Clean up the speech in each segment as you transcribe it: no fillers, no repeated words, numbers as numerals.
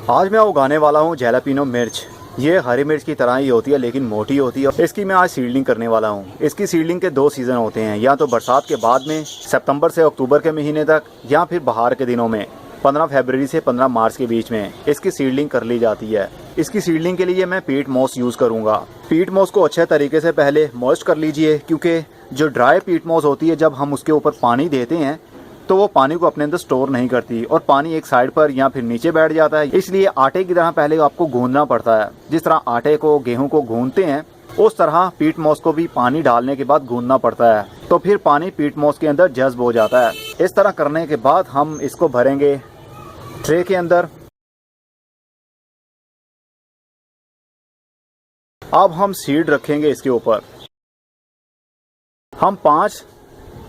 आज मैं उगाने वाला हूँ जैलापिनो मिर्च। ये हरी मिर्च की तरह ही होती है लेकिन मोटी होती है। इसकी मैं आज सीडलिंग करने वाला हूँ। इसकी सीडलिंग के 2 सीज़न होते हैं, या तो बरसात के बाद में सितंबर से अक्टूबर के महीने तक, या फिर बाहर के दिनों में 15 फरवरी से 15 मार्च के बीच में इसकी सीडलिंग कर ली जाती है। इसकी सीडलिंग के लिए मैं पीट मॉस यूज़ करूँगा। पीट मॉस को अच्छे तरीके से पहले मॉइस्ट कर लीजिए, क्योंकि जो ड्राई पीट मॉस होती है जब हम उसके ऊपर पानी देते हैं तो वो पानी को अपने अंदर स्टोर नहीं करती और पानी एक साइड पर या फिर नीचे बैठ जाता है। इसलिए आटे की तरह पहले आपको गूंदना पड़ता है। जिस तरह आटे को गेहूं को गूंदते हैं उस तरह पीट मॉस को भी पानी डालने के बाद गूंदना पड़ता है, तो फिर पानी पीट मॉस के अंदर जज्ब हो जाता है। इस तरह करने के बाद हम इसको भरेंगे ट्रे के अंदर। अब हम सीड रखेंगे इसके ऊपर। हम 5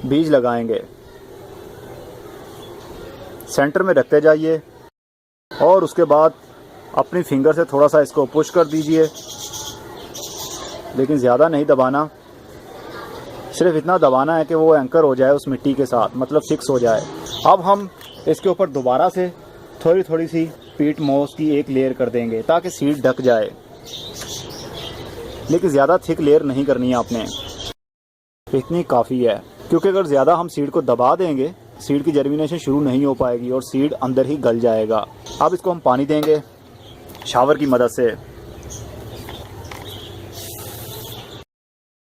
बीज लगाएंगे, सेंटर में रखते जाइए और उसके बाद अपनी फिंगर से थोड़ा सा इसको पुश कर दीजिए, लेकिन ज़्यादा नहीं दबाना। सिर्फ इतना दबाना है कि वो एंकर हो जाए उस मिट्टी के साथ, मतलब फिक्स हो जाए। अब हम इसके ऊपर दोबारा से थोड़ी थोड़ी सी पीट मॉस की एक लेयर कर देंगे ताकि सीड ढक जाए, लेकिन ज़्यादा थिक लेयर नहीं करनी है आपने, इतनी काफ़ी है। क्योंकि अगर ज़्यादा हम सीड को दबा देंगे सीड की जर्मिनेशन शुरू नहीं हो पाएगी और सीड अंदर ही गल जाएगा। अब इसको हम पानी देंगे शावर की मदद से।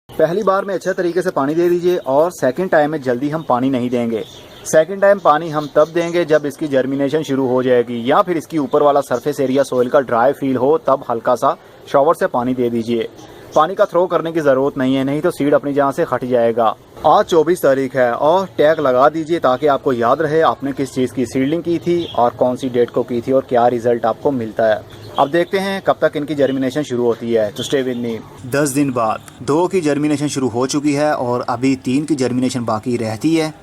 पहली बार में अच्छे तरीके से पानी दे दीजिए और सेकंड टाइम में जल्दी हम पानी नहीं देंगे। सेकंड टाइम पानी हम तब देंगे जब इसकी जर्मिनेशन शुरू हो जाएगी, या फिर इसकी ऊपर वाला सरफेस एरिया सोइल का ड्राई फील हो, तब हल्का सा शॉवर से पानी दे दीजिए। पानी का थ्रो करने की ज़रूरत नहीं है, नहीं तो सीड अपनी जगह से हट जाएगा। आज 24 तारीख है और टैग लगा दीजिए ताकि आपको याद रहे आपने किस चीज़ की सीडलिंग की थी और कौन सी डेट को की थी और क्या रिजल्ट आपको मिलता है। अब देखते हैं कब तक इनकी जर्मिनेशन शुरू होती है, तो स्टे विद मी। 10 दिन बाद 2 की जर्मिनेशन शुरू हो चुकी है और अभी 3 की जर्मिनेशन बाकी रहती है।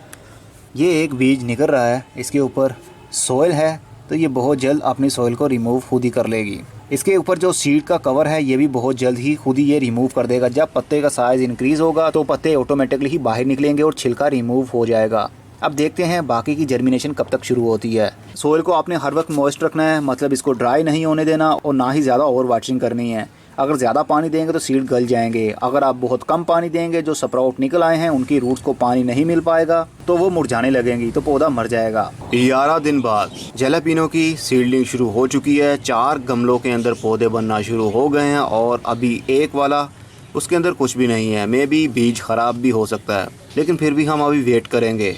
ये एक बीज निकल रहा है, इसके ऊपर सोइल है, तो ये बहुत जल्द अपनी सोइल को रिमूव खुद ही कर लेगी। इसके ऊपर जो सीड का कवर है ये भी बहुत जल्द ही खुद ही ये रिमूव कर देगा। जब पत्ते का साइज़ इंक्रीज़ होगा तो पत्ते ऑटोमेटिकली ही बाहर निकलेंगे और छिलका रिमूव हो जाएगा। अब देखते हैं बाकी की जर्मिनेशन कब तक शुरू होती है। सोइल को आपने हर वक्त मॉइस्ट रखना है, मतलब इसको ड्राई नहीं होने देना और ना ही ज़्यादा ओवर वाटरिंग करनी है। अगर ज़्यादा पानी देंगे तो सीड गल जाएंगे। अगर आप बहुत कम पानी देंगे, जो स्प्राउट निकल आए हैं उनकी रूट्स को पानी नहीं मिल पाएगा तो वो मुरझाने लगेंगी, तो पौधा मर जाएगा। 11 दिन बाद जैलापिनो की सीडलिंग शुरू हो चुकी है। 4 गमलों के अंदर पौधे बनना शुरू हो गए हैं और अभी एक वाला उसके अंदर कुछ भी नहीं है। मे भी बीज ख़राब भी हो सकता है, लेकिन फिर भी हम अभी वेट करेंगे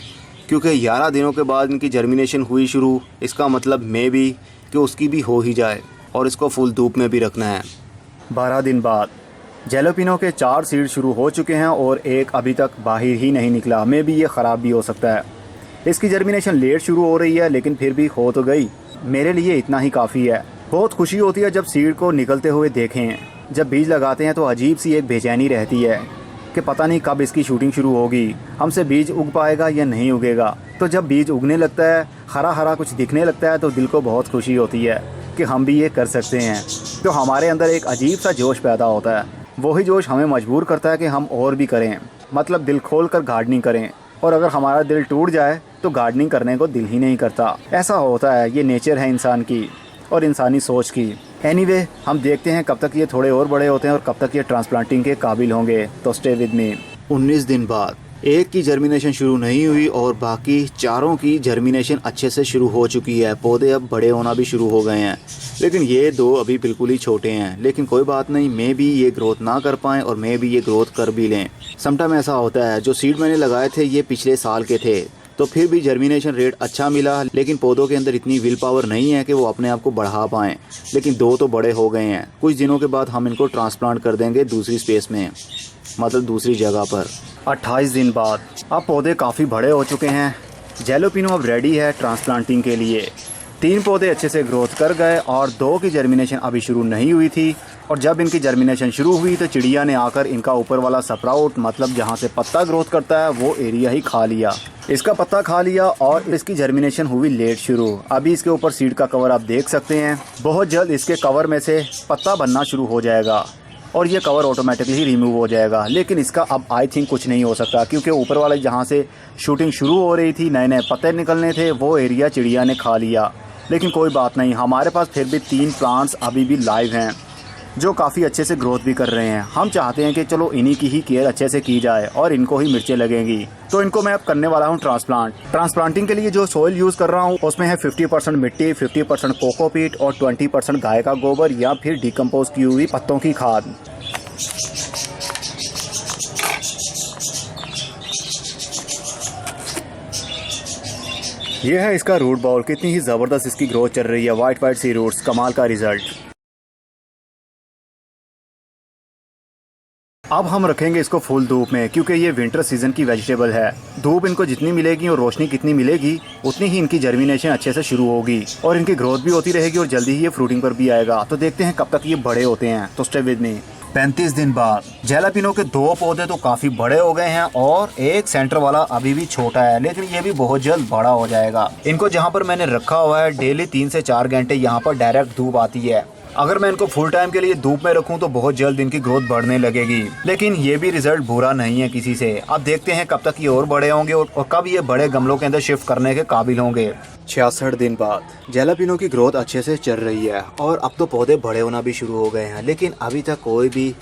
क्योंकि 11 दिनों के बाद इनकी जर्मिनेशन हुई शुरू। इसका मतलब मे भी कि उसकी भी हो ही जाए और इसको फुल धूप में भी रखना है। 12 दिन बाद जैलापिनो के 4 सीड शुरू हो चुके हैं और एक अभी तक बाहर ही नहीं निकला। मे भी ये ख़राब भी हो सकता है। इसकी जर्मिनेशन लेट शुरू हो रही है, लेकिन फिर भी हो तो गई। मेरे लिए इतना ही काफ़ी है। बहुत खुशी होती है जब सीड को निकलते हुए देखें। जब बीज लगाते हैं तो अजीब सी एक बेचैनी रहती है कि पता नहीं कब इसकी शूटिंग शुरू होगी, हमसे बीज उग पाएगा या नहीं उगेगा। तो जब बीज उगने लगता है, हरा हरा कुछ दिखने लगता है, तो दिल को बहुत खुशी होती है कि हम भी ये कर सकते हैं। तो हमारे अंदर एक अजीब सा जोश पैदा होता है। वही जोश हमें मजबूर करता है कि हम और भी करें, मतलब दिल खोल कर गार्डनिंग करें। और अगर हमारा दिल टूट जाए तो गार्डनिंग करने को दिल ही नहीं करता। ऐसा होता है, ये नेचर है इंसान की और इंसानी सोच की। एनीवे, हम देखते हैं कब तक ये थोड़े और बड़े होते हैं और कब तक ये ट्रांसप्लांटिंग के काबिल होंगे, तो स्टे विद मी। 19 दिन बाद एक की जर्मिनेशन शुरू नहीं हुई और बाकी 4 की जर्मिनेशन अच्छे से शुरू हो चुकी है। पौधे अब बड़े होना भी शुरू हो गए हैं, लेकिन ये 2 अभी बिल्कुल ही छोटे हैं। लेकिन कोई बात नहीं, मे भी ये ग्रोथ ना कर पाएँ और मे भी ये ग्रोथ कर भी लें। समटाइम ऐसा होता है, जो सीड मैंने लगाए थे ये पिछले साल के थे, तो फिर भी जर्मिनेशन रेट अच्छा मिला, लेकिन पौधों के अंदर इतनी विल पावर नहीं है कि वो अपने आप को बढ़ा पाएँ। लेकिन 2 तो बड़े हो गए हैं। कुछ दिनों के बाद हम इनको ट्रांसप्लांट कर देंगे दूसरी स्पेस में, मतलब दूसरी जगह पर। 28 दिन बाद अब पौधे काफ़ी बड़े हो चुके हैं। जैलापिनो अब रेडी है ट्रांसप्लांटिंग के लिए। 3 पौधे अच्छे से ग्रोथ कर गए और 2 की जर्मिनेशन अभी शुरू नहीं हुई थी। और जब इनकी जर्मिनेशन शुरू हुई तो चिड़िया ने आकर इनका ऊपर वाला स्प्राउट, मतलब जहाँ से पत्ता ग्रोथ करता है, वो एरिया ही खा लिया। इसका पत्ता खा लिया और इसकी जर्मिनेशन हुई लेट शुरू। अभी इसके ऊपर सीड का कवर आप देख सकते हैं। बहुत जल्द इसके कवर में से पत्ता बनना शुरू हो जाएगा और ये कवर ऑटोमेटिकली रिमूव हो जाएगा। लेकिन इसका अब आई थिंक कुछ नहीं हो सकता, क्योंकि ऊपर वाले जहाँ से शूटिंग शुरू हो रही थी, नए नए पत्ते निकलने थे, वो एरिया चिड़िया ने खा लिया। लेकिन कोई बात नहीं, हमारे पास फिर भी 3 प्लांट्स अभी भी लाइव हैं जो काफ़ी अच्छे से ग्रोथ भी कर रहे हैं। हम चाहते हैं कि चलो इन्हीं की ही केयर अच्छे से की जाए और इनको ही मिर्चें लगेंगी। तो इनको मैं अब करने वाला हूँ ट्रांसप्लांटिंग के लिए जो सोइल यूज़ कर रहा हूँ उसमें है 50% मिट्टी, 50% कोकोपीट और 20% गाय का गोबर या फिर डिकम्पोज की हुई पत्तों की खाद। यह है इसका रूट बॉल, कितनी ही ज़बरदस्त इसकी ग्रोथ चल रही है। वाइट सी रूट्स, कमाल का रिजल्ट। अब हम रखेंगे इसको फुल धूप में क्योंकि ये विंटर सीजन की वेजिटेबल है। धूप इनको जितनी मिलेगी और रोशनी कितनी मिलेगी उतनी ही इनकी जर्मिनेशन अच्छे से शुरू होगी और इनकी ग्रोथ भी होती रहेगी और जल्दी ही ये फ्रूटिंग पर भी आएगा। तो देखते हैं कब तक ये बड़े होते हैं। तो स्टे विद मी। 35 दिन बाद जैलापिनो के 2 पौधे तो काफ़ी बड़े हो गए हैं और एक सेंटर वाला अभी भी छोटा है, लेकिन ये भी बहुत जल्द बड़ा हो जाएगा। इनको जहाँ पर मैंने रखा हुआ है डेली 3 से 4 घंटे यहाँ पर डायरेक्ट धूप आती है। अगर मैं इनको फुल टाइम के लिए धूप में रखूं तो बहुत जल्द इनकी ग्रोथ बढ़ने लगेगी, लेकिन ये भी रिजल्ट बुरा नहीं है किसी से। अब देखते हैं कब तक ये और बड़े होंगे और कब ये बड़े गमलों के अंदर शिफ्ट करने के काबिल होंगे। 66 दिन बाद जैलापिनो की ग्रोथ अच्छे से चल रही है और अब तो पौधे बड़े होना भी शुरू हो गए हैं, लेकिन अभी तक कोई भी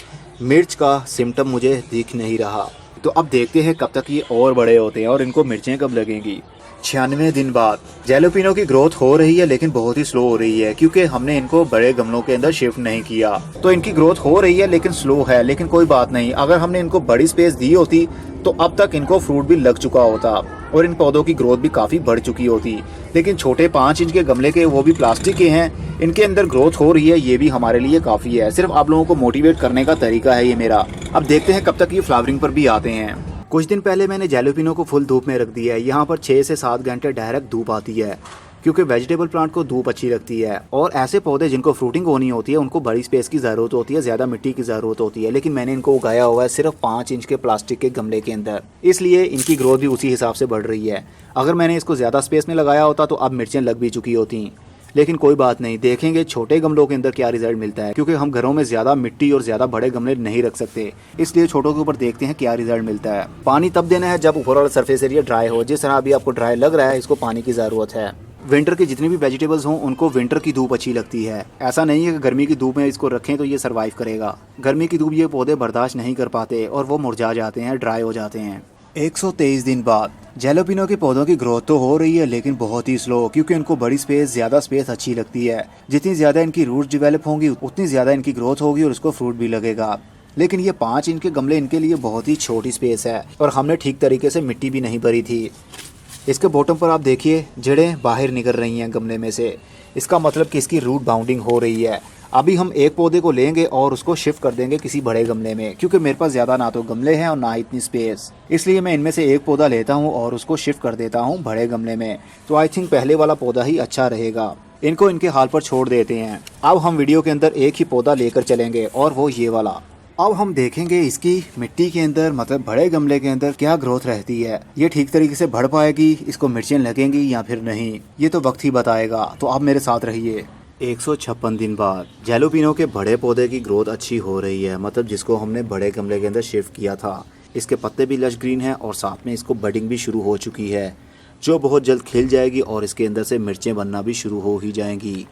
मिर्च का सिम्टम मुझे दिख नहीं रहा। तो अब देखते हैं कब तक ये और बड़े होते हैं और इनको मिर्चें कब लगेंगी। 96 दिन बाद जैलापिनो की ग्रोथ हो रही है, लेकिन बहुत ही स्लो हो रही है क्योंकि हमने इनको बड़े गमलों के अंदर शिफ्ट नहीं किया। तो इनकी ग्रोथ हो रही है लेकिन स्लो है, लेकिन कोई बात नहीं। अगर हमने इनको बड़ी स्पेस दी होती तो अब तक इनको फ्रूट भी लग चुका होता और इन पौधों की ग्रोथ भी काफी बढ़ चुकी होती। लेकिन छोटे 5 इंच के गमले के, वो भी प्लास्टिक के हैं, इनके अंदर ग्रोथ हो रही है, ये भी हमारे लिए काफी है। सिर्फ आप लोगों को मोटिवेट करने का तरीका है ये मेरा। अब देखते हैं कब तक ये फ्लावरिंग पर भी आते हैं। कुछ दिन पहले मैंने जैलापिनो को फुल धूप में रख दिया है। यहाँ पर 6 से 7 घंटे डायरेक्ट धूप आती है क्योंकि वेजिटेबल प्लांट को धूप अच्छी लगती है और ऐसे पौधे जिनको फ्रूटिंग होनी होती है उनको बड़ी स्पेस की ज़रूरत होती है, ज़्यादा मिट्टी की ज़रूरत होती है। लेकिन मैंने इनको उगाया हुआ है सिर्फ 5 इंच के प्लास्टिक के गमले के अंदर, इसलिए इनकी ग्रोथ भी उसी हिसाब से बढ़ रही है। अगर मैंने इसको ज़्यादा स्पेस में लगाया होता तो अब मिर्चें लग भी चुकी होती, लेकिन कोई बात नहीं, देखेंगे छोटे गमलों के अंदर क्या रिजल्ट मिलता है क्योंकि हम घरों में ज़्यादा मिट्टी और ज़्यादा बड़े गमले नहीं रख सकते, इसलिए छोटों के ऊपर देखते हैं क्या रिजल्ट मिलता है। पानी तब देना है जब ऊपर वाला सरफेस एरिया ड्राई हो। जिस तरह अभी आपको ड्राई लग रहा है, इसको पानी की ज़रूरत है। विंटर की जितनी भी वेजिटेबल्स हों उनको विंटर की धूप अच्छी लगती है। ऐसा नहीं है कि गर्मी की धूप में इसको रखें तो ये सर्वाइव करेगा। गर्मी की धूप ये पौधे बर्दाश्त नहीं कर पाते और वो मुरझा जाते हैं, ड्राई हो जाते हैं। 123 दिन बाद जैलापिनो के पौधों की ग्रोथ तो हो रही है लेकिन बहुत ही स्लो, क्योंकि उनको बड़ी स्पेस, ज़्यादा स्पेस अच्छी लगती है। जितनी ज़्यादा इनकी रूट्स डेवलप होंगी उतनी ज़्यादा इनकी ग्रोथ होगी और उसको फ्रूट भी लगेगा। लेकिन ये 5 इंच के गमले इनके लिए बहुत ही छोटी स्पेस है और हमने ठीक तरीके से मिट्टी भी नहीं भरी थी। इसके बॉटम पर आप देखिए जड़ें बाहर निकल रही हैं गमले में से, इसका मतलब कि इसकी रूट बाउंडिंग हो रही है। अभी हम एक पौधे को लेंगे और उसको शिफ्ट कर देंगे किसी बड़े गमले में, क्योंकि मेरे पास ज़्यादा ना तो गमले हैं और ना इतनी स्पेस, इसलिए मैं इनमें से एक पौधा लेता हूँ और उसको शिफ्ट कर देता हूँ बड़े गमले में। तो आई थिंक पहले वाला पौधा ही अच्छा रहेगा। इनको इनके हाल पर छोड़ देते हैं। अब हम वीडियो के अंदर एक ही पौधा लेकर चलेंगे और वो ये वाला। अब हम देखेंगे इसकी मिट्टी के अंदर, मतलब बड़े गमले के अंदर क्या ग्रोथ रहती है, ये ठीक तरीके से बढ़ पाएगी, इसको मिर्चें लगेंगी या फिर नहीं, ये तो वक्त ही बताएगा। तो आप मेरे साथ रहिए। 156 दिन बाद जैलापिनो के बड़े पौधे की ग्रोथ अच्छी हो रही है, मतलब जिसको हमने बड़े गमले के अंदर शिफ्ट किया था। इसके पत्ते भी लश ग्रीन हैं और साथ में इसको बडिंग भी शुरू हो चुकी है, जो बहुत जल्द खिल जाएगी और इसके अंदर से मिर्चें बनना भी शुरू हो ही जाएंगी।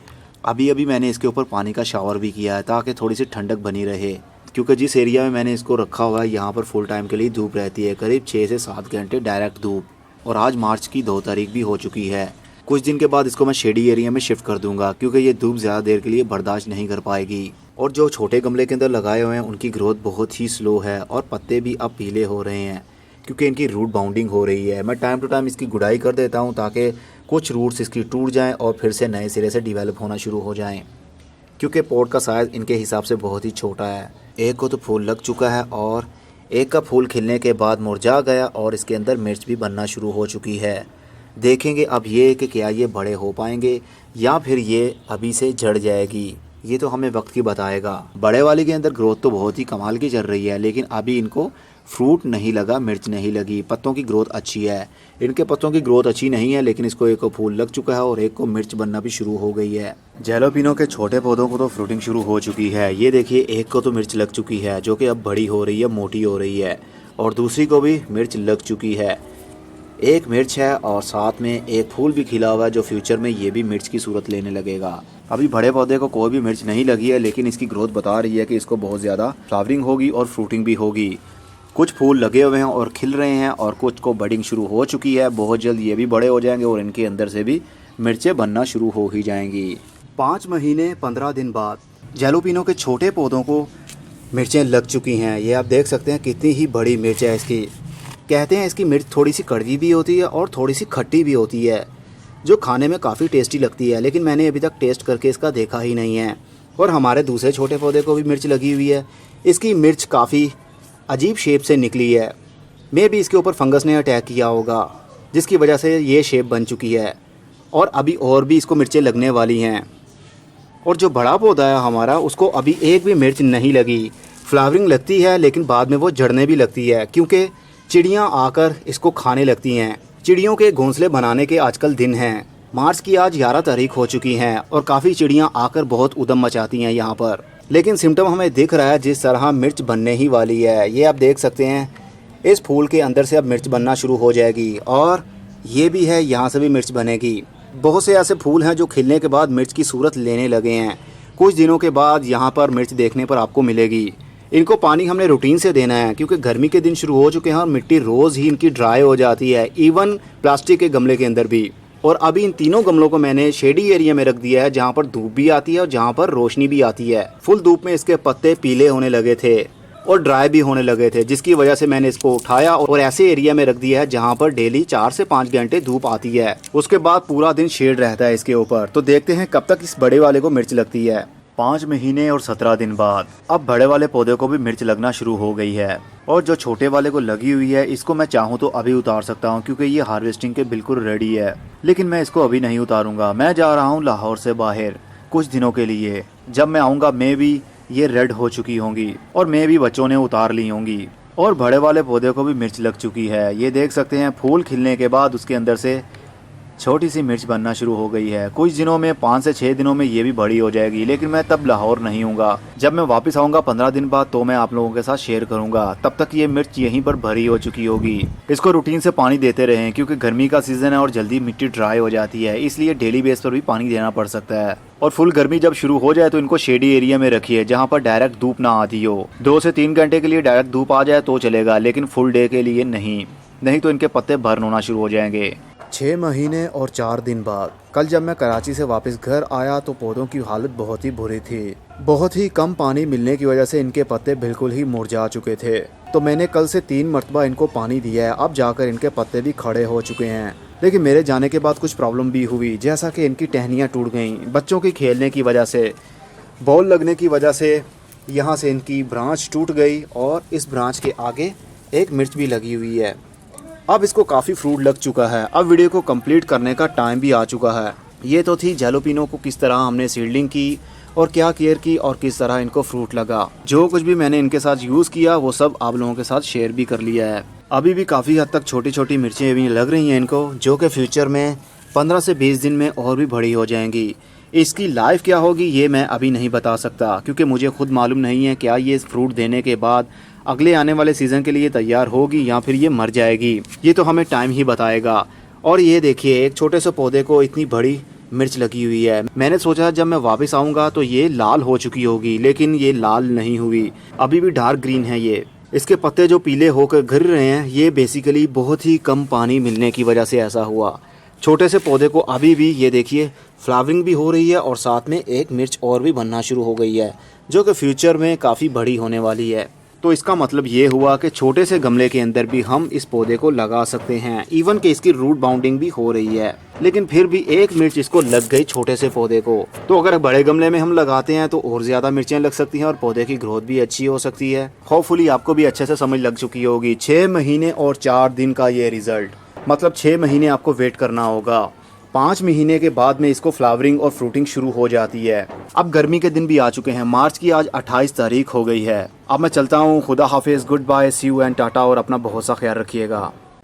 अभी अभी मैंने इसके ऊपर पानी का शावर भी किया है ताकि थोड़ी सी ठंडक बनी रहे, क्योंकि जिस एरिया में मैंने इसको रखा हुआ है यहाँ पर फुल टाइम के लिए धूप रहती है, करीब 6 से 7 घंटे डायरेक्ट धूप। और आज मार्च की 2 तारीख भी हो चुकी है। कुछ दिन के बाद इसको मैं शेडी एरिया में शिफ्ट कर दूंगा क्योंकि ये धूप ज़्यादा देर के लिए बर्दाश्त नहीं कर पाएगी। और जो छोटे गमले के अंदर लगाए हुए हैं उनकी ग्रोथ बहुत ही स्लो है और पत्ते भी अब पीले हो रहे हैं क्योंकि इनकी रूट बाउंडिंग हो रही है। मैं टाइम टू टाइम इसकी गुड़ाई कर देता हूँ ताकि कुछ रूट्स इसकी टूट जाएँ और फिर से नए सिरे से डिवेलप होना शुरू हो जाएँ, क्योंकि पॉट का साइज़ इनके हिसाब से बहुत ही छोटा है। एक को तो फूल लग चुका है और एक का फूल खिलने के बाद मुरझा गया और इसके अंदर मिर्च भी बनना शुरू हो चुकी है। देखेंगे अब ये कि क्या ये बड़े हो पाएंगे या फिर ये अभी से झड़ जाएगी, ये तो हमें वक्त ही बताएगा। बड़े वाले के अंदर ग्रोथ तो बहुत ही कमाल की चल रही है, लेकिन अभी इनको फ्रूट नहीं लगा, मिर्च नहीं लगी। पत्तों की ग्रोथ अच्छी है, इनके पत्तों की ग्रोथ अच्छी नहीं है, लेकिन इसको एक को फूल लग चुका है और एक को मिर्च बनना भी शुरू हो गई है। जैलापिनो के छोटे पौधों को तो फ्रूटिंग शुरू हो चुकी है। ये देखिए एक को तो मिर्च लग चुकी है जो कि अब बड़ी हो रही है, मोटी हो रही है, और दूसरी को भी मिर्च लग चुकी है। एक मिर्च है और साथ में एक फूल भी खिला हुआ है जो फ्यूचर में ये भी मिर्च की सूरत लेने लगेगा। अभी बड़े पौधे को कोई भी मिर्च नहीं लगी है, लेकिन इसकी ग्रोथ बता रही है कि इसको बहुत ज़्यादा फ्लावरिंग होगी और फ्रूटिंग भी होगी। कुछ फूल लगे हुए हैं और खिल रहे हैं और कुछ को बडिंग शुरू हो चुकी है। बहुत जल्द ये भी बड़े हो जाएंगे और इनके अंदर से भी मिर्चें बनना शुरू हो ही जाएंगी। 5 महीने 15 दिन बाद जैलोपिनो के छोटे पौधों को मिर्चें लग चुकी हैं। ये आप देख सकते हैं कितनी ही बड़ी मिर्च है इसकी। कहते हैं इसकी मिर्च थोड़ी सी कड़वी भी होती है और थोड़ी सी खट्टी भी होती है, जो खाने में काफ़ी टेस्टी लगती है, लेकिन मैंने अभी तक टेस्ट करके इसका देखा ही नहीं है। और हमारे दूसरे छोटे पौधे को भी मिर्च लगी हुई है। इसकी मिर्च काफ़ी अजीब शेप से निकली है। मे भी इसके ऊपर फंगस ने अटैक किया होगा, जिसकी वजह से ये शेप बन चुकी है और अभी और भी इसको मिर्चें लगने वाली हैं। और जो बड़ा पौधा है हमारा, उसको अभी एक भी मिर्च नहीं लगी। फ्लावरिंग लगती है लेकिन बाद में वो झड़ने भी लगती है, क्योंकि चिड़ियाँ आकर इसको खाने लगती हैं। चिड़ियों के घोंसले बनाने के आजकल दिन हैं। मार्च की आज 11 तारीख हो चुकी हैं और काफ़ी चिड़ियाँ आकर बहुत उधम मचाती हैं यहाँ पर। लेकिन सिम्टम हमें दिख रहा है जिस तरह मिर्च बनने ही वाली है। ये आप देख सकते हैं, इस फूल के अंदर से अब मिर्च बनना शुरू हो जाएगी और ये भी है, यहाँ से भी मिर्च बनेगी। बहुत से ऐसे फूल हैं जो खिलने के बाद मिर्च की सूरत लेने लगे हैं। कुछ दिनों के बाद यहाँ पर मिर्च देखने पर आपको मिलेगी। इनको पानी हमने रूटीन से देना है, क्योंकि गर्मी के दिन शुरू हो चुके हैं और मिट्टी रोज़ ही इनकी ड्राई हो जाती है, इवन प्लास्टिक के गमले के अंदर भी। और अभी इन तीनों गमलों को मैंने शेडी एरिया में रख दिया है, जहाँ पर धूप भी आती है और जहाँ पर रोशनी भी आती है। फुल धूप में इसके पत्ते पीले होने लगे थे और ड्राई भी होने लगे थे, जिसकी वजह से मैंने इसको उठाया और ऐसे एरिया में रख दिया है जहाँ पर डेली 4 से 5 घंटे धूप आती है। उसके बाद पूरा दिन शेड रहता है इसके ऊपर। तो देखते हैं कब तक इस बड़े वाले को मिर्च लगती है। 5 महीने और 17 दिन बाद अब बड़े वाले पौधे को भी मिर्च लगना शुरू हो गई है और जो छोटे वाले को लगी हुई है, इसको मैं चाहूँ तो अभी उतार सकता हूँ, क्योंकि ये हार्वेस्टिंग के बिल्कुल रेडी है। लेकिन मैं इसको अभी नहीं उतारूंगा। मैं जा रहा हूँ लाहौर से बाहर कुछ दिनों के लिए। जब मैं आऊँगा मैं भी ये रेड हो चुकी होंगी और मैं भी बच्चों ने उतार ली होंगी और बड़े वाले पौधे को भी मिर्च लग चुकी है। ये देख सकते हैं, फूल खिलने के बाद उसके अंदर से छोटी सी मिर्च बनना शुरू हो गई है। कुछ दिनों में 5 से 6 दिनों में ये भी बड़ी हो जाएगी, लेकिन मैं तब लाहौर नहीं हूँगा। जब मैं वापस आऊँगा 15 दिन बाद तो मैं आप लोगों के साथ शेयर करूँगा। तब तक ये मिर्च यहीं पर भरी हो चुकी होगी। इसको रूटीन से पानी देते रहें, क्योंकि गर्मी का सीजन है और जल्दी मिट्टी ड्राई हो जाती है, इसलिए डेली बेस पर भी पानी देना पड़ सकता है। और फुल गर्मी जब शुरू हो जाए तो इनको शेडी एरिया में रखिए, जहाँ पर डायरेक्ट धूप ना आती हो। 2 से 3 घंटे के लिए डायरेक्ट धूप आ जाए तो चलेगा, लेकिन फुल डे के लिए नहीं तो इनके पत्ते बर्न होना शुरू हो जाएंगे। 6 महीने और 4 दिन बाद कल जब मैं कराची से वापस घर आया तो पौधों की हालत बहुत ही बुरी थी। बहुत ही कम पानी मिलने की वजह से इनके पत्ते बिल्कुल ही मुरझा चुके थे। तो मैंने कल से 3 मरतबा इनको पानी दिया है। अब जाकर इनके पत्ते भी खड़े हो चुके हैं। लेकिन मेरे जाने के बाद कुछ प्रॉब्लम भी हुई, जैसा कि इनकी टहनियाँ टूट गईं बच्चों के खेलने की वजह से। बॉल लगने की वजह से यहाँ से इनकी ब्रांच टूट गई और इस ब्रांच के आगे एक मिर्च भी लगी हुई है। अब इसको काफ़ी फ्रूट लग चुका है। अब वीडियो को कंप्लीट करने का टाइम भी आ चुका है। ये तो थी जैलोपिनो को किस तरह हमने सीडलिंग की और क्या केयर की और किस तरह इनको फ्रूट लगा। जो कुछ भी मैंने इनके साथ यूज़ किया वो सब आप लोगों के साथ शेयर भी कर लिया है। अभी भी काफ़ी हद तक छोटी छोटी मिर्चें भी लग रही हैं इनको, जो कि फ्यूचर में 15 से 20 दिन में और भी बड़ी हो जाएंगी। इसकी लाइफ क्या होगी ये मैं अभी नहीं बता सकता, क्योंकि मुझे खुद मालूम नहीं है क्या ये फ्रूट देने के बाद अगले आने वाले सीज़न के लिए तैयार होगी या फिर ये मर जाएगी। ये तो हमें टाइम ही बताएगा। और ये देखिए, एक छोटे से पौधे को इतनी बड़ी मिर्च लगी हुई है। मैंने सोचा जब मैं वापस आऊँगा तो ये लाल हो चुकी होगी, लेकिन ये लाल नहीं हुई, अभी भी डार्क ग्रीन है। ये इसके पत्ते जो पीले होकर गिर रहे हैं, ये बेसिकली बहुत ही कम पानी मिलने की वजह से ऐसा हुआ। छोटे से पौधे को अभी भी ये देखिए फ्लावरिंग भी हो रही है और साथ में एक मिर्च और भी बनना शुरू हो गई है, जो कि फ्यूचर में काफ़ी बड़ी होने वाली है। तो इसका मतलब ये हुआ कि छोटे से गमले के अंदर भी हम इस पौधे को लगा सकते हैं, इवन कि इसकी रूट बाउंडिंग भी हो रही है। लेकिन फिर भी एक मिर्च इसको लग गई छोटे से पौधे को। तो अगर बड़े गमले में हम लगाते हैं तो और ज़्यादा मिर्चें लग सकती हैं और पौधे की ग्रोथ भी अच्छी हो सकती है। होपफुली आपको भी अच्छे से समझ लग चुकी होगी। 6 महीने और 4 दिन का ये रिजल्ट, मतलब 6 महीने आपको वेट करना होगा। 5 महीने के बाद में इसको फ्लावरिंग और फ्रूटिंग शुरू हो जाती है। अब गर्मी के दिन भी आ चुके हैं। मार्च की आज 28 तारीख हो गई है। अब मैं चलता हूँ। खुदा हाफिज़, goodbye, see you and tata, और अपना बहुत सा ख्याल रखिएगा।